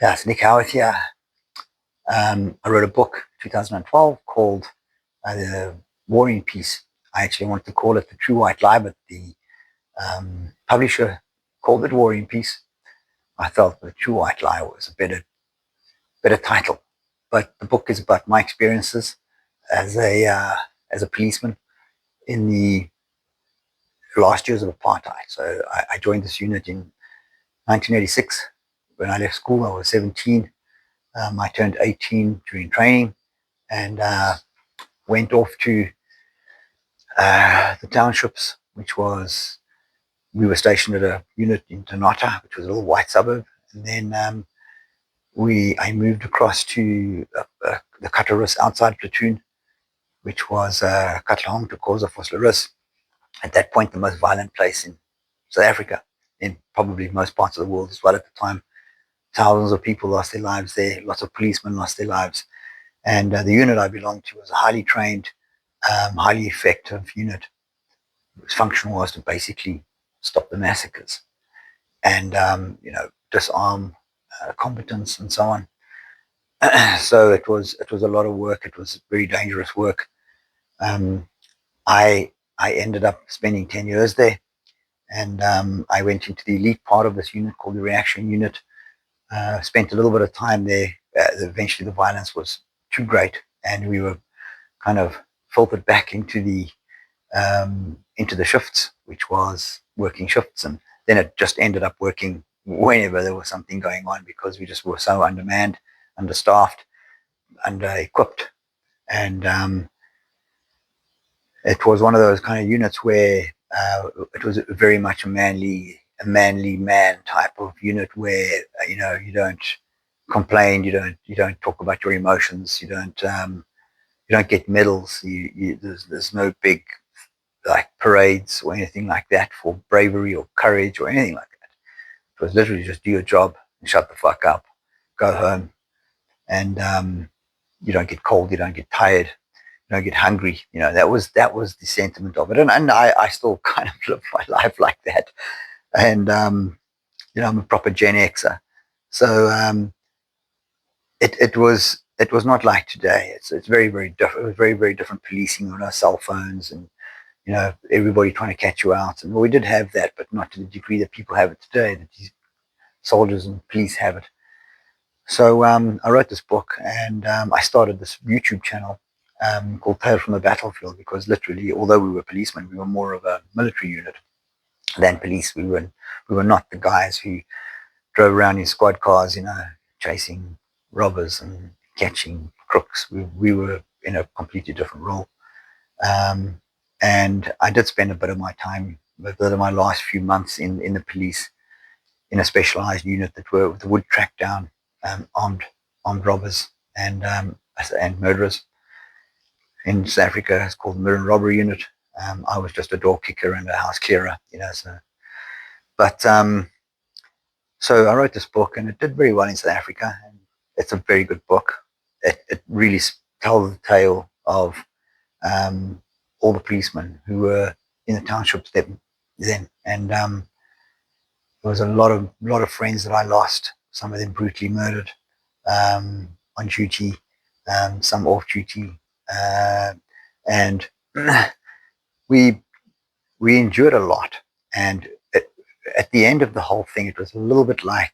Yeah, it's Nick Howarth here. I wrote a book 2012 called The War and Peace. I actually wanted to call it The True White Lie, but the publisher called it War and Peace. I felt The True White Lie was a better title. But the book is about my experiences as a policeman in the last years of apartheid. So I joined this unit in 1986. When I left school, I was 17. I turned 18 during training and went off to the townships, which was, we were stationed at a unit in Tanata, which was a little white suburb. And then I moved across to the Kataris outside platoon, which was Katlehong to Koza Vosloorus. At that point, the most violent place in South Africa, in probably most parts of the world as well at the time. Thousands of people lost their lives there. Lots of policemen lost their lives. And the unit I belonged to was a highly trained, highly effective unit whose function was to basically stop the massacres and disarm combatants and so on. So it was a lot of work. It was very dangerous work. Um, I ended up spending 10 years there, and I went into the elite part of this unit called the reaction unit. Spent a little bit of time there. Eventually, the violence was too great, and we were kind of filtered back into the shifts, which was working shifts, and then it just ended up working whenever there was something going on because we just were so undermanned, understaffed, under-equipped, and it was one of those kind of units where it was very much a manly man type of unit where you don't complain, you don't talk about your emotions, you don't get medals, there's no big like parades or anything like that for bravery or courage or anything like that. It was literally just do your job and shut the fuck up, go home, and you don't get cold, you don't get tired, you don't get hungry. That was the sentiment of it, and I still kind of live my life like that. And I'm a proper Gen Xer, so it was not like today. It's very very different. It was very very different policing on our cell phones and everybody trying to catch you out. And well, we did have that, but not to the degree that people have it today, that these soldiers and police have it. So I wrote this book and I started this YouTube channel called Tale from the Battlefield because literally, although we were policemen, we were more of a military unit than police. We were not the guys who drove around in squad cars, chasing robbers and catching crooks. We were in a completely different role. Um, and I did spend a bit of my last few months in the police in a specialized unit that would track down armed robbers and murderers. In South Africa, it's called the Murder and Robbery Unit. I was just a door kicker and a house clearer, but so I wrote this book and it did very well in South Africa. And it's a very good book. It really tells the tale of um, all the policemen who were in the townships then. And there was a lot of friends that I lost. Some of them brutally murdered on duty, some off duty, and we we endured a lot. And at the end of the whole thing, it was a little bit like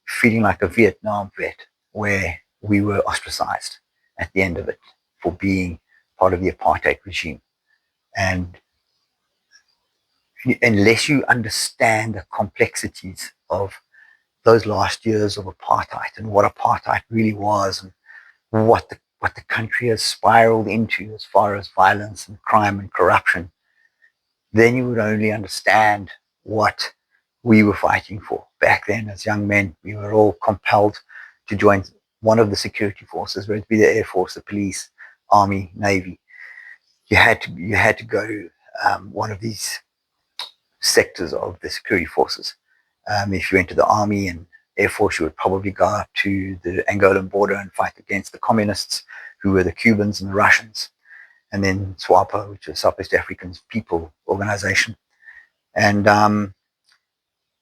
feeling like a Vietnam vet, where we were ostracized at the end of it for being part of the apartheid regime. And unless you understand the complexities of those last years of apartheid and what apartheid really was and what the country has spiraled into as far as violence and crime and corruption, then you would only understand what we were fighting for. Back then, as young men, we were all compelled to join one of the security forces, whether it be the Air Force, the police, Army, Navy. You had to go to one of these sectors of the security forces. If you went to the Army and Air Force, you would probably go up to the Angolan border and fight against the communists, who were the Cubans and the Russians, and then SWAPO, which is South East African People Organization, and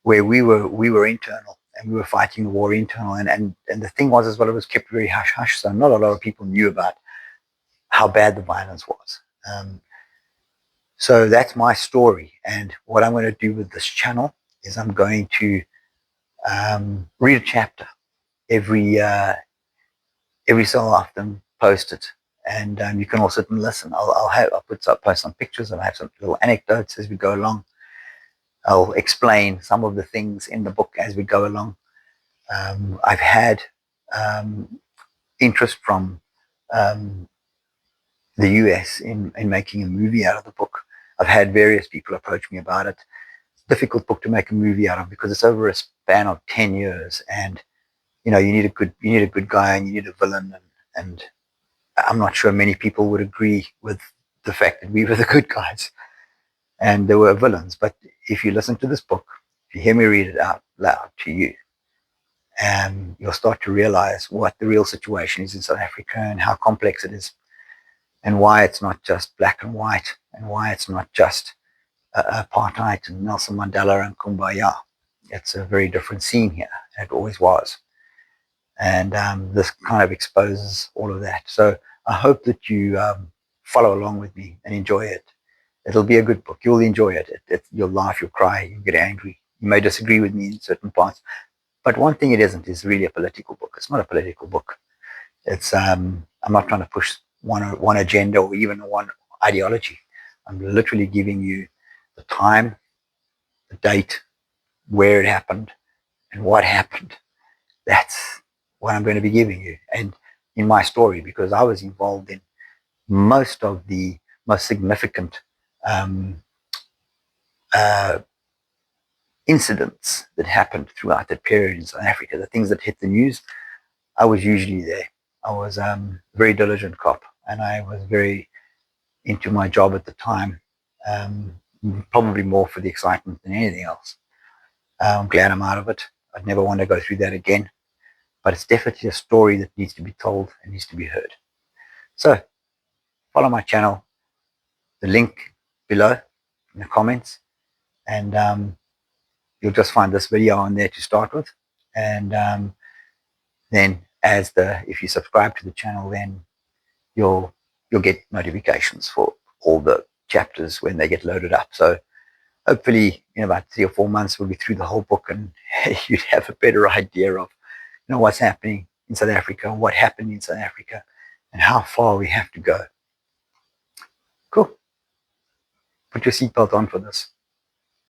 where we were internal, and we were fighting the war internal. And the thing was as well, it was kept very hush hush, so not a lot of people knew about how bad the violence was. So that's my story. And what I'm going to do with this channel is I'm going to read a chapter every so often, post it. And you can all sit and listen. I'll post some pictures, and I have some little anecdotes as we go along. I'll explain some of the things in the book as we go along. I've had interest from the US in making a movie out of the book. I've had various people approach me about it. It's a difficult book to make a movie out of because it's over a span of 10 years, and you need a good guy, and you need a villain, and I'm not sure many people would agree with the fact that we were the good guys and there were villains. But if you listen to this book, if you hear me read it out loud to you, you'll start to realize what the real situation is in South Africa and how complex it is, and why it's not just black and white, and why it's not just apartheid and Nelson Mandela and Kumbaya. It's a very different scene here. It always was. And this kind of exposes all of that. So I hope that you follow along with me and enjoy it. It'll be a good book. You'll enjoy it. You'll laugh, you'll cry, you'll get angry. You may disagree with me in certain parts. But one thing it isn't is really a political book. It's not a political book. It's I'm not trying to push one agenda or even one ideology. I'm literally giving you the time, the date, where it happened, and what happened. That's what I'm going to be giving you. And in my story, because I was involved in most of the most significant incidents that happened throughout that period in South Africa, the things that hit the news, I was usually there. I was a very diligent cop, and I was very into my job at the time, probably more for the excitement than anything else. I'm glad I'm out of it. I'd never want to go through that again, but it's definitely a story that needs to be told and needs to be heard. So follow my channel, the link below in the comments, and you'll just find this video on there to start with. And then if you subscribe to the channel, then you'll get notifications for all the chapters when they get loaded up. So hopefully in about 3 or 4 months we'll be through the whole book, and you'd have a better idea of what's happening in South Africa, what happened in South Africa, and how far we have to go. Cool. Put your seatbelt on for this.